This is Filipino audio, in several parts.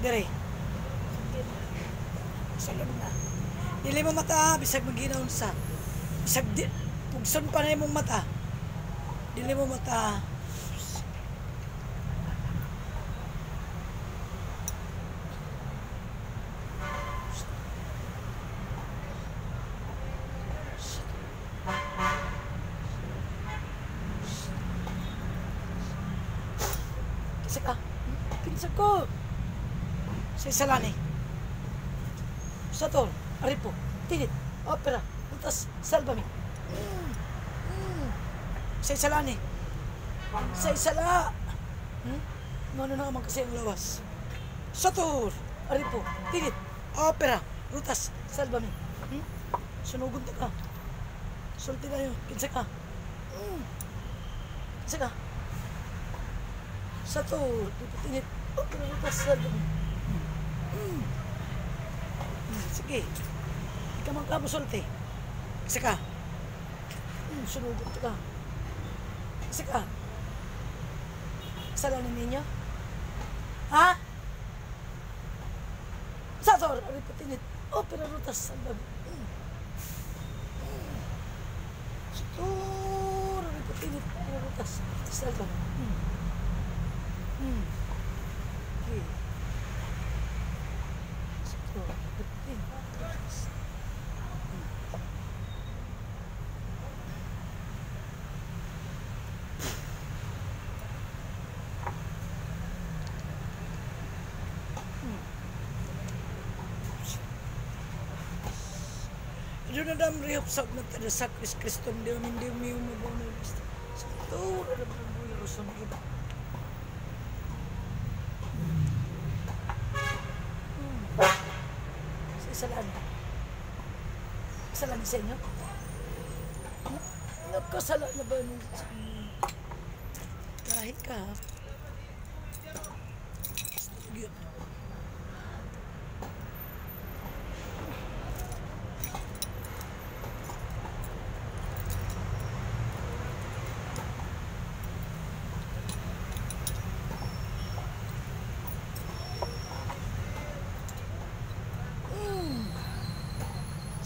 Dire. Salon na. Dili mo mata, bisag maginaon sa. Bisag di, pugson pa na imong mata. Dili mo mata. Kisa ka. Kinsa ko. Sa isalani. Sa tol. Aripo. Tinit. Opera. Utas. Salbami. Sa isalani. Sa isala. Mano na naman kasi ang lawas. Sa tol. Aripo. Tinit. Opera. Rutas. Salbami. Sunugon ka. Sulti na yun. Kinsa ka. Kinsa ka. Sa tol. Tinit. Opera. Rutas. Salbami. Sige. Di ka man ka musulti. Isa ka. Sunugot ka. Isa ka. Salanin ninyo? Ha? Sator! Aripatinit. Opera rutas. Sator! Aripatinit. Opera rutas. Sator. Okay. Doon na dam rihop sa mga sa Kriston Diyo hindi umiyo mo ba na gusto. Sa ito, wala ba ang buhay rosong iba. Sa isalaan. Isalaan sa inyo? Nagkasala na ba nung kahit ka? Sige.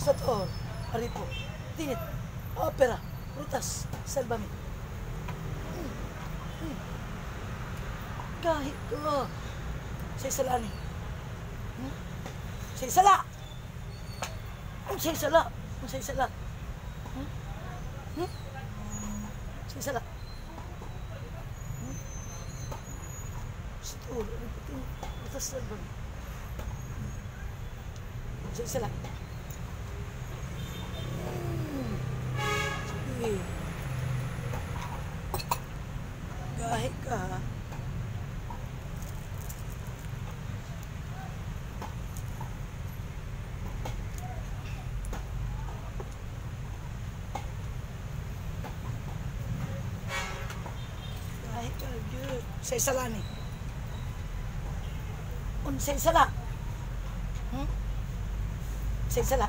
Sator, Aripo, Tinit, Opera, Rutas, Salbami. Kahit ko. Sa isalani. Sa isala. Sa isala. Sa isala. Sa isala. Sator, Aripo, Tinit, Rutas, Salbami. Sa isala. Kahit ka. Kahit ka, Diyos. Sa isalani. Sa isala. Sa isala.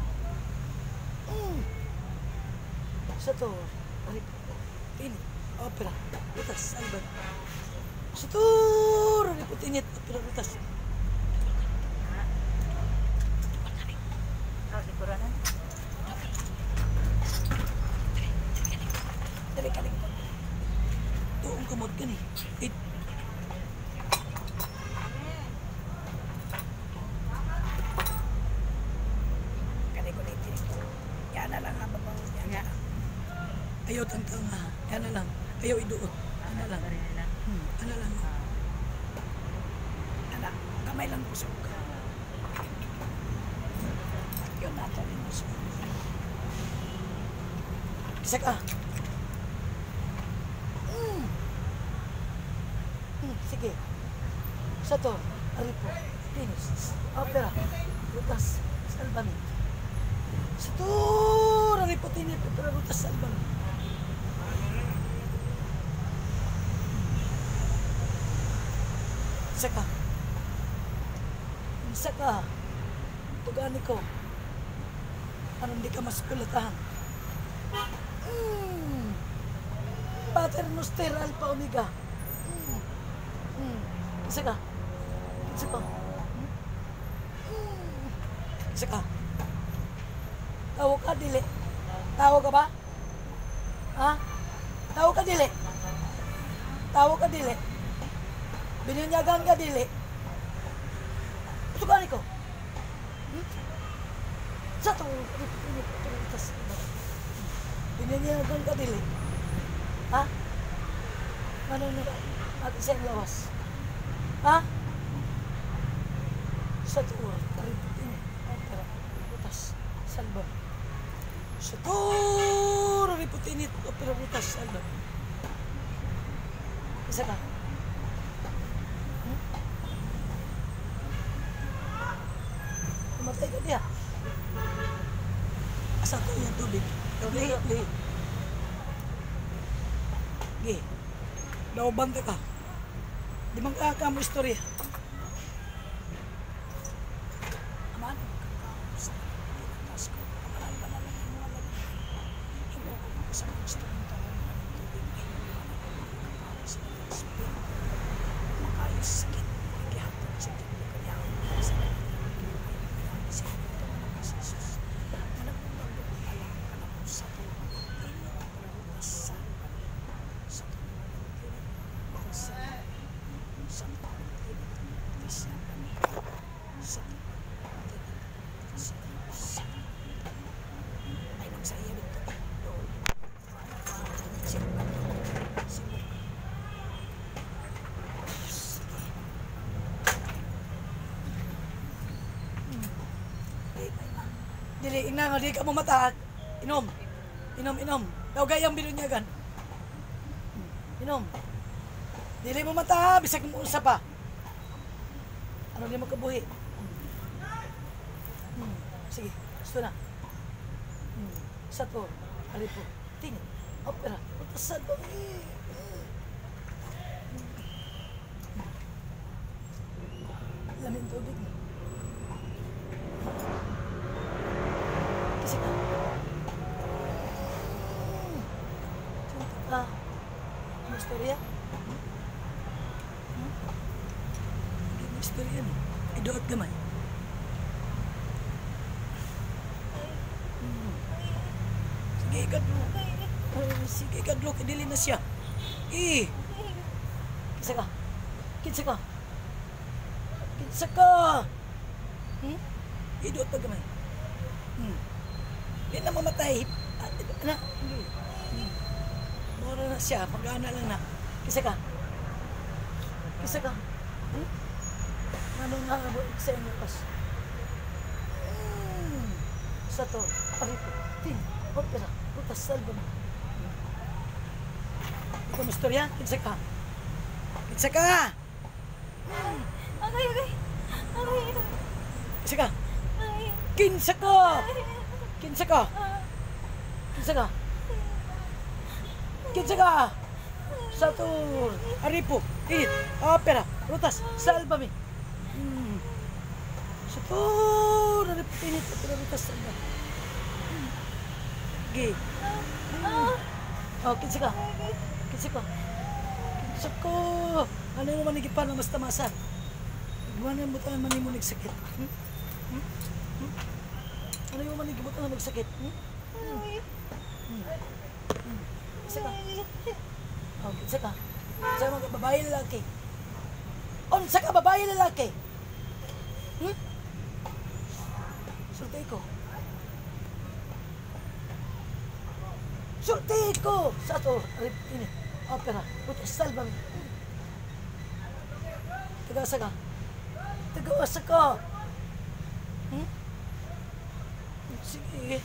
Sa to. Tinit. Opera. Rutas. Alban. Sa to. Tinit. Opera. Rutas. Lipuranan? Dali ka. Tuong kamot ka ni. Yan na lang ang babang yan. Ayaw tantang nga. Yan na lang. Ayaw iduot. Yan na lang. Ano lang. Anak, kamay lang pusok ka. Yun nato rin mo. Isa ka. Sige. Sator, Aripo, Tinis, Opera, Rutas, Salbami. Sator, Aripo, Tinis, Opera, Rutas, Salbami. Isa ka. Isa ka. Tugani ko. Ano hindi ka maskulatahan? Pater Noster Alpha Omega. Isa ka. Isa ka. Isa ka. Tawo ka, dili. Tawo ka ba? Ha? Tawo ka, dili. Tawo ka, dili. Binunyagan ka, dili. Ito ka, ko. Sa to, binunyagan ka, dili. Ha? Ano na, natin siyang lawas. Ha? Sa to, butas, salba. Sa to, riputinit, pero butas, salba. Isa ka. Pumatay ka diya. Asa to yung tubig? Lihi. Gi. Daw bante ka. Di man ka mo istorya. Aman. Dili, ina nga, di ka mamata. Inom. Daw gayang binunyagan. Inom. Dili mo mata, bisag mo usa pa. Ano di mo kabuhi? Sige, gusto na. Sato, alipo, tingin, opera, utasan mo. Lamin tubig mo. Kasi ka. Cinta. Ano istorya? Ano istorya no? Idoot gamay. Sige, ikadlo. Sige, ikadlo. Kadili na siya. Kinsa ka. Kinsa ka. Kinsa ka. Idoot na gamay. Hindi na mamatay. Ano? Mura na siya. Pag-ana lang na. Kisa ka. Kisa ka. Anong nakabot sa inyo pas? Sa to. Parito. Tin. Opera. Putas. Salba mo. Ikaw mo istorya? Kisa ka. Kisa ka. Okay. Kisa ka. Kinsa ka. Kinsa ka. Kinsa ka. Kinsa ka. Satur. Aripo. Init. Opera. Rutas. Salbami. Satur. Aripo. Init. Opera. Rutas. Salbami. Gi. Oh, kinsa ka. Kinsa ka. Kinsa ka. Ano yung manigipan na mas tamasan? Gawin mo tayo manimunig sakit. Ano yung manigibutan na magsakit? Isa ka. Oh, isa ka. Isa mga babae lalaki. Unsa ka babae lalaki? Sulti ko. Sulti ko! Sa to, ini, opera, putas, salbang. Tagasa ka. Tagasa ka. Sige.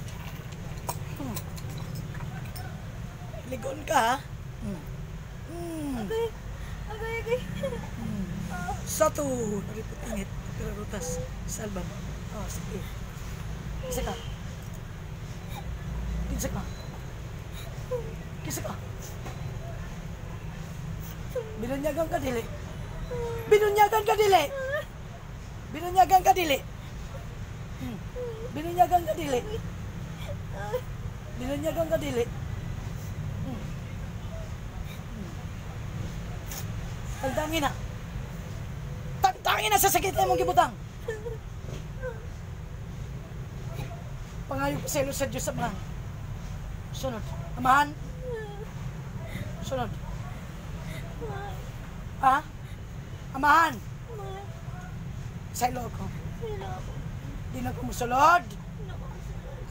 Ligon ka, ha? Okay. Satu. Naripot ingit. Pero rutas. Salbam. Oh, sige. Kisa ka. Kisa ka. Kisa ka. Binunyagan ka, dili. Binunyagan ka, dili. Binunyagan ka, dili. Binunyagan ka, dili. Binunyagan ka, dili. Tantangin na. Tantangin na sa sakit na mong gibutang. Pangayo ko sa ilo sa Diyos Amahan. Sunod. Amahan. Sunod. Ha? Amahan. Sa ilo ko. Di na ko musulod.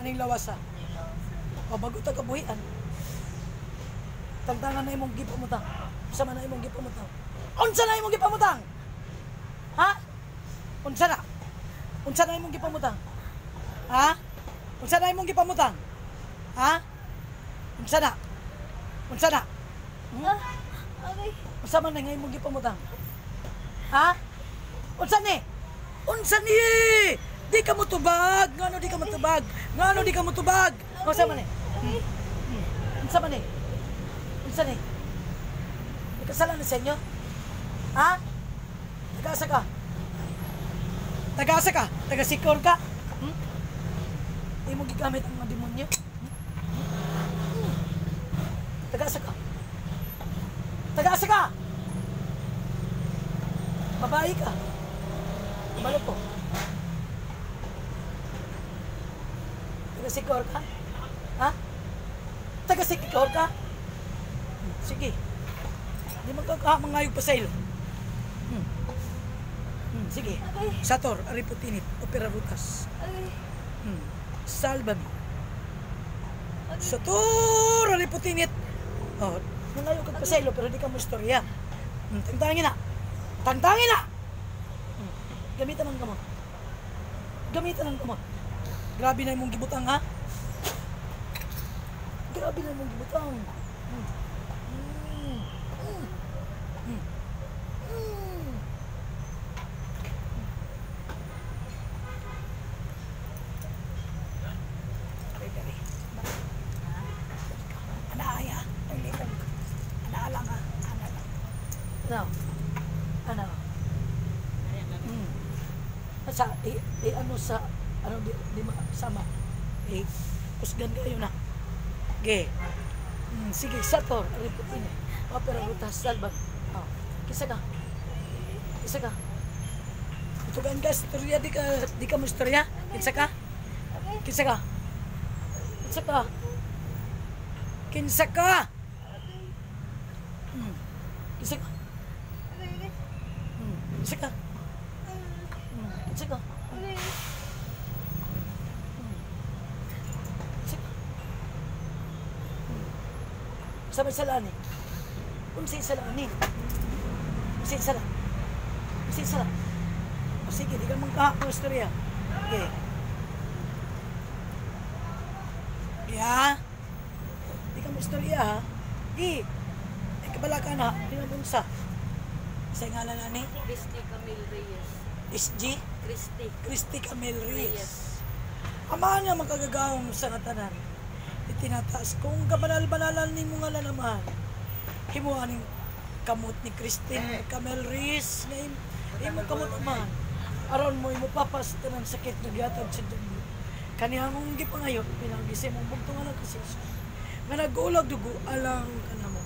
Aning lawas ha? O bago ta kabuhian. Tagtangan na imong gipamutang. Sama na imong gipamutang. Unsa na imong gipamutang? Ha? Unsa na? Unsa na imong gipamutang? Ha? Unsa na imong gipamutang? Ha? Unsa na? Unsa na? Okay. Unsa man na nga imong gipamutang? Ha? Unsa ni? Unsa ni? Di ka mo tubag. Ngano di ka mo tubag? Ngano di ka mo tubag? Unsa man ni? Unsa man ni? Unsa ni? May kasalanan sa inyo? Ha? Tagasa ka? Tagasa ka? Tagasikor ka? Di mo gigamit ang mga demonyo? Tagasa ka? Tagasa ka? Babae ka? Balo po? Tagasikor ka? Ha? Tagasikor ka? Sige. Di magkakahamangayog pa sa ilo. Sige. Okay. Sator, Ariputinit, Opera Rutas. Okay. Salbami. Sator, Ariputinit. Oh, nangayog ka pa sa ilo pero di ka mo istorya. Tantangin na. Tantangin na! Gamitan ng gamot. Gamitan ng gamot. Grabe na yung gibutang, ha? Grabe na yung gibutang. Anaaya. Ang likang. Anaalang, ha? Anaalang. Ano? Ano? Sa ano sa ano di sama usgan kayo na ge sige Sator Ariputin Opera Rutas Salbang kisa ka tugan ka istorya di ka mo istorya kinsa ka kinsa ka kinsa ka kinsa ka kinsa ka kinsa ka Sige. Sabay salaan eh. Unsay salaan eh. Unsay salaan. Unsay salaan. Sige, di ka magkahapon istorya. Okay. Yeah. Di ka mo istorya ha. Di. Ay kabala ka na. Pinabunsa. Sa ngalan na ni? Christy Camille Reyes. SG? Christy Camille Reyes. Reyes. Ama nga magkagagawang sa natanan. Itinataas kung kabanal-banalan ni mo nga naman. Himuan ng kamot ni Christine Camille Reyes. Imo kamot naman. Aron mo imo papas tanang sakit na gihatag sa dugo. Kaniyang mong gipangayo pinagisi mong bugtungan ng kasis. Nga nag-ulag dugo alang kanamo.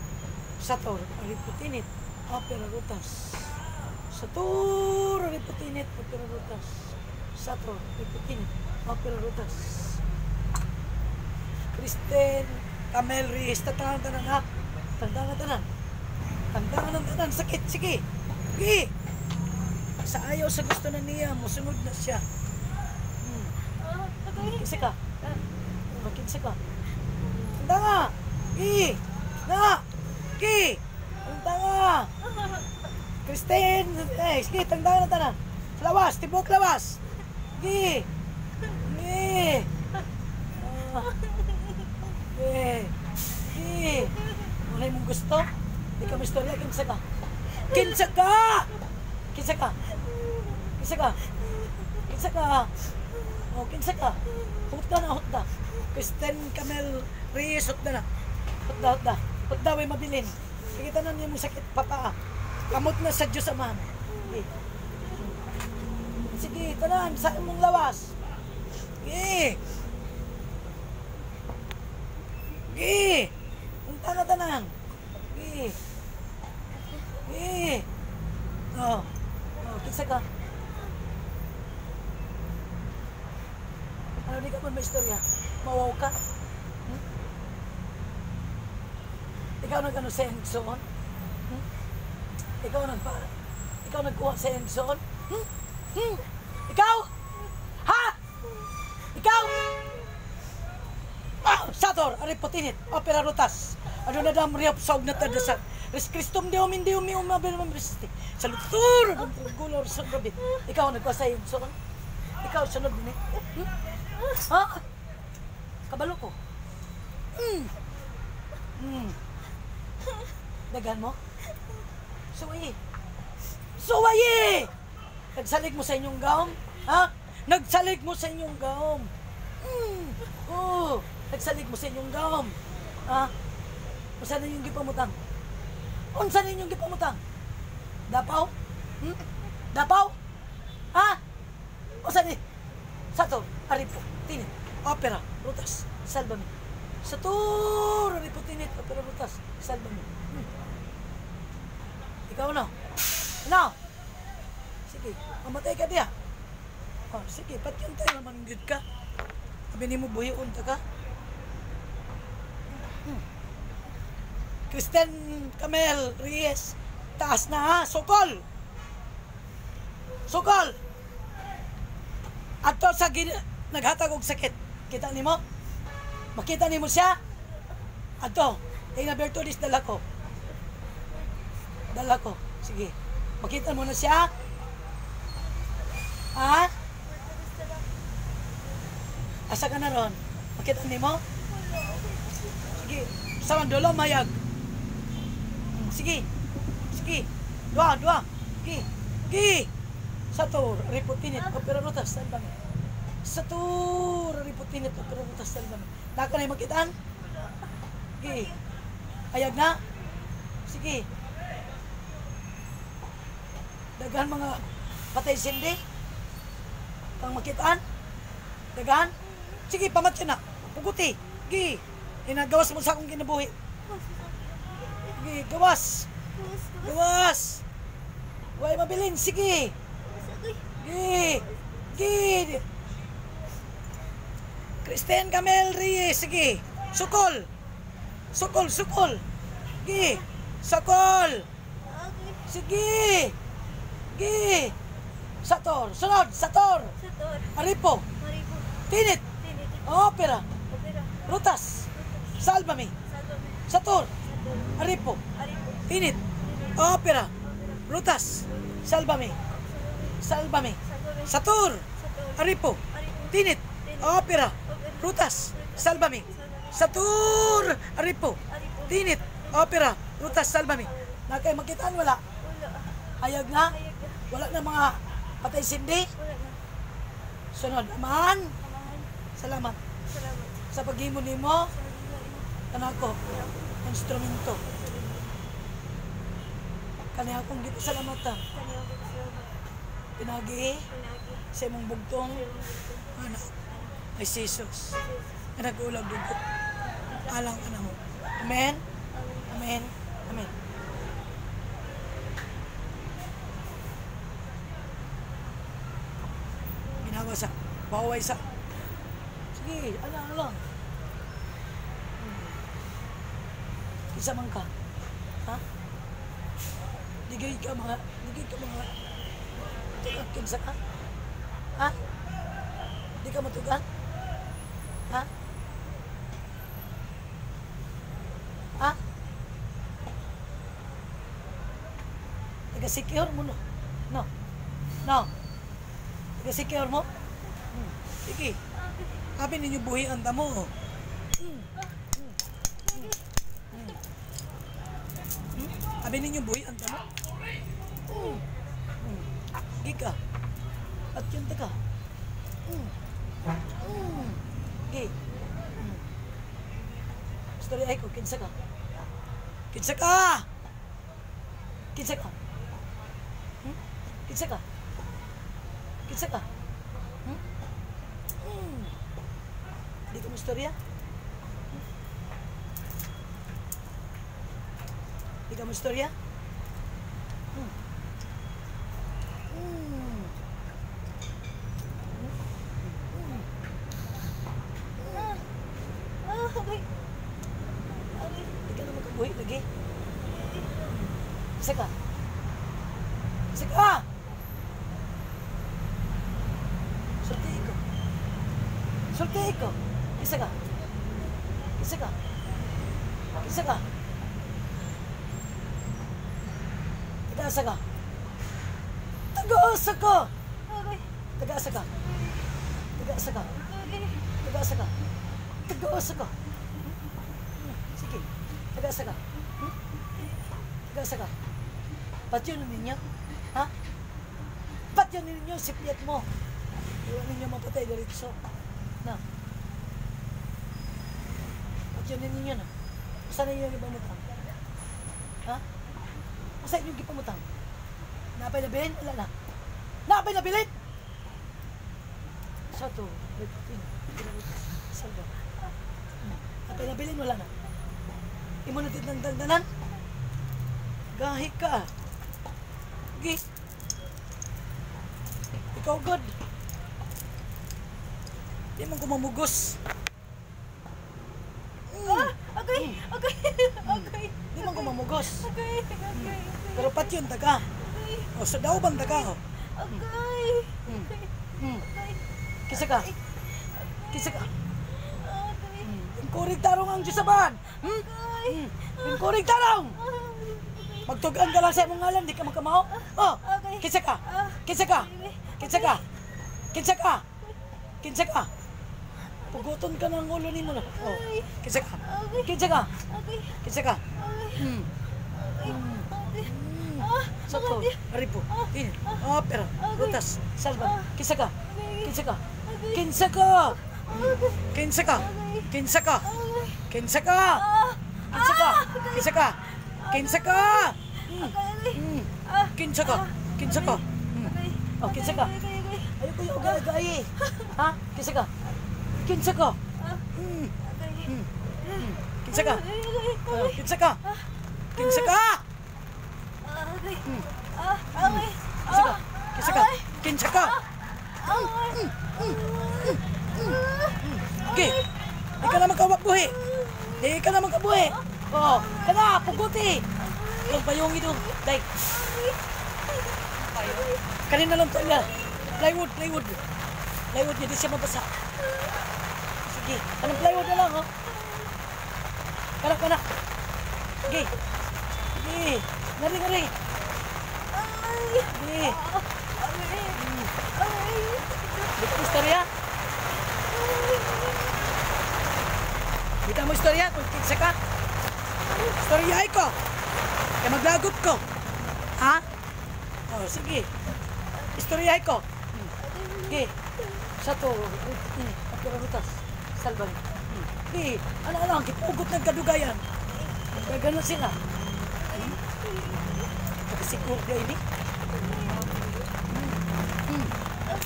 Sator Ariputinit Opera Rutas. Sator Ariputinit Opera Rutas. Sator Ariputinit Opera Rutas. Christine Camille Reyes. Tantangan tanan ha. Tantangan tanan. Tantangan ng tanan. Sakit. Sige. Sige. Sa ayaw sa gusto na niya, musunod na siya. Makikisa ka. Makikisa ka. Tanda nga. Gi. Na. Gi. Tanda nga. Christine. Sige, tanda na tanan. Lawas. Tibok lawas. Gi. Gi. Gi. Gi. Wala mong gusto? Di ka mistorya. Kinsa ka. Kinsa ka. Kinsa ka. Kinsa ka. Kinsa ka. O, kinsa ka. Hutda na, hutda. Christine Camille Reyes, hutda na. Hutda. Hutda, way mabilin. Kikita na niya mong sakit papa. Kamot na sa Diyos Amahan. Sige. Sige, tanan. Sa mong lawas. Sige. Sige. Punta na tanan. Sige. Sige. Oh. Oh, kinsa ka. Ano di ka man may istorya? Mawaw ka? Hmm? Ikaw nag-ano sa Enzoon? Hmm? Ikaw nagkuha sa Enzoon? Hmm? Hmm? Ikaw? Ha? Ikaw? Sator, ari putinit, opera rutas. Ano na dam riyap saug na tada sa res Kristum di umi umabel mamristi. Sa lutur, ang gulor sa gabi. Ikaw nagkuha yung son. Ikaw sunod din eh. Hmm? Ha? Kabalo ko. Dagan mo? Suwaye! Nagsalig mo sa inyong gaom? Ha? Nagsalig mo sa inyong gaom. Nagsalig mo sa inyong gaom. Ha? Unsa na inyong gipamutang? Unsa na inyong gipamutang? Dapaw? Dapaw? Ha? Unsa ni? Sato, aripo, tinit, opera, rutas, salbami. Sato, aripo, tinit, opera, rutas, salbami. Ikaw na. Ano? Sige, mamatay ka diya. Sige, pat yun tayo naman good ka. Sabi ni mo, buhi unta ka. Kristen Camel Reyes, taas na ha, sukol! Sukol! Ato sa naghatag og sakit. Kita ni mo? Makita ni mo siya? Ato, ina Bertudis dala ko. Dala ko. Sige. Makita mo na siya? Ha? Asa ka na ron? Makita ni mo? Sige. Saman dolo mayag. Sige. Sige. Dua. Sige. Satur, riputinit, opera rutas, salbami. Satur, riputinit, opera rutas, salbami. Naka na makitaan? Sige. Ayag na? Sige. Daghan mga patay sindi? Kang makitaan? Daghan? Sige, pamatyo na. Puguti. Sige. Inagawas mo sa akong kinabuhi. Sige, gawas. Gawas. Huwag mabilin. Sige. Sige. Kristen Camel Reyes. Sige. Sukol. Sukol. Sige. Sukol. Sige. Sige. Sator. Sunod. Sator. Aripo. Tinit. Opera. Rutas. Salbami. Sator. Aripo. Tinit. Opera. Rutas. Salbami. Satur. Aripo. Tinit. Opera. Rutas. Salbami. Satur. Aripo. Tinit. Opera. Rutas. Salbami. Nakay makitaan wala? Hayag na? Wala na mga patay sindi? Sunod. Amahan. Salamat. Sa paghimo nimo kanako instrumento. Kani akong gipasalamatan. Pinagi sa imong bugtong anak ay Jesus. Nga nag-ulag dugo. Alang ka na mo. Amen? Amen? Amen. Ginawa sa baway sa sige, ano lang. Isa man ka. Ha? Digay ka mga tugan kinsa ka? Ha? Di ka matugan? Ha? Ha? Taga-secure mo no? No? Taga-secure mo? Sige. Habi ninyo buhi ang damo. Habi ninyo buhi ang damo. Gika. At yun ka. Gi. Story ay ko, kinsa ka? Kinsa ka? Kinsa ka? Kinsa ka? Kinsa ka? Di ka mo istorya? Di ka mo istorya? Agay. Agay. Di ka na magkabuhi lagi. Isa ka. Isa ka! Sulti ko. Sulti ko. Isa ka. Isa ka. Isa ka. Tagaasa ka. Tagaasa ka! Agay. Tagaasa ka. Tagaasa ka. Agay. Tagaasa ka. Tagaasa ka. Sige. Tagaasa ka. Tagaasa ka. Patyon ninyo. Ha? Patyon ninyo si Piet mo. Iwan ninyo mapatay diretso. Na. Patyon ninyo na. Saan ninyo gipamutang? Ha? Saan ninyo gipamutang? Napay na bilin? Wala na. Napay na bilin! Sato. Salva. Napay na bilin? Wala na. Imo natin ng dandanan? Gahi ka. Okay. Ikaw, God. Di man ko mamugos. Agay. Agay. Agay. Di man ko mamugos. Agay. Agay. Pero patyon taga. Agay. O sa daw bang taga. Agay. Agay. Kisa ka. Kisa ka. Agay. Inkurig tarong ang Diyosaban. Agay. Inkurig tarong. Magtugan ka lang sa imong ngalan, di ka magkamaho. Oh, Okay. kinsa ka? Kinsa ka? Kinsa ka? Kinsa ka? Kinsa ka? Puguton ka ng ulo ni mo na. Oh, kinsa ka? Kinsa ka? Agay. Kinsa ka? Agay. Agay. Sato, aripo, tin, opera, rutas, salva. Kinsa ka? Kinsa ka? Kinsa ka? Kinsa ka? Kinsa ka? Kinsa ka? Kinsa ka? Kinsa ka? Kinsa ka? Kinsa ka? Kinsa ka? Oh, kinsa ka? Ayoko yung agay-agay. Ha? Kinsa ka? Kinsa ka? Kinsa ka? Oh, kinsa ka? Kinsa ka? Kinsa ka? Kinsa ka? Kinsa ka? Okay. Di ka na magkabuhi. Di ka na magkabuhi. Oh, kana, puguti. Yung payungi doon. Day. Kanina lang tayo. Plywood. Plywood niya, di siya mabasa. Sige, anong plywood na lang, oh. Kana. Sige. Sige. Ngari. Sige. Di ka mo istorya? Di ka mo istorya kung kinsa ka? Istoryahay ko. Kaya maglagot ko. Ha? Oh, sige. Istoryahay ko. Sige. Sato. Pagkararutas. Salvan. Sige. Ano, kipugot ng kadugayan. Gagano sila. Pagkasikur ka ini.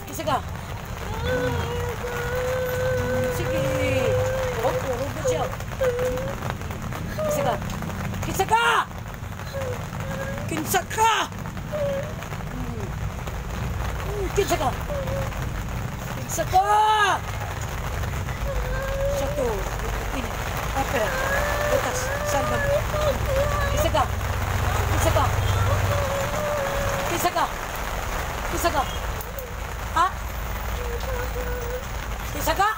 Kisa ka. Sige. Huwag siya. Kisa ka. Kinsa ka? Kinsa ka? Kinsa ka? Kinsa ka? Satu, ini, apa? Letas, salvan. Kinsa ka? Kinsa ka? Kinsa ka? Kinsa ka? Ha? Kinsa ka?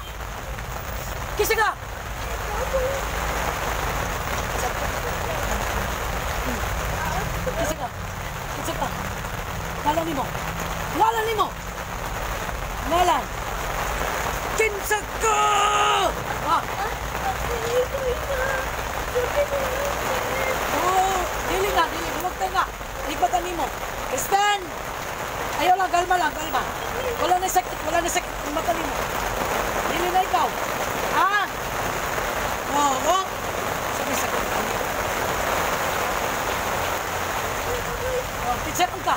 Kinsa ka? Kinsa ka? Kinsa ka? Ngalan nimo. Ngalan nimo. Ngalan. Kinsa ka? Ha? Oh, dili. Huwag tayo nga. Ligbatan nimo. Kristen! Ayaw lang, kalma. Wala na sakit. Ang mata nimo. Dili na ikaw. Ha? Oo. Sabi sakit. Oh, kinsa ka?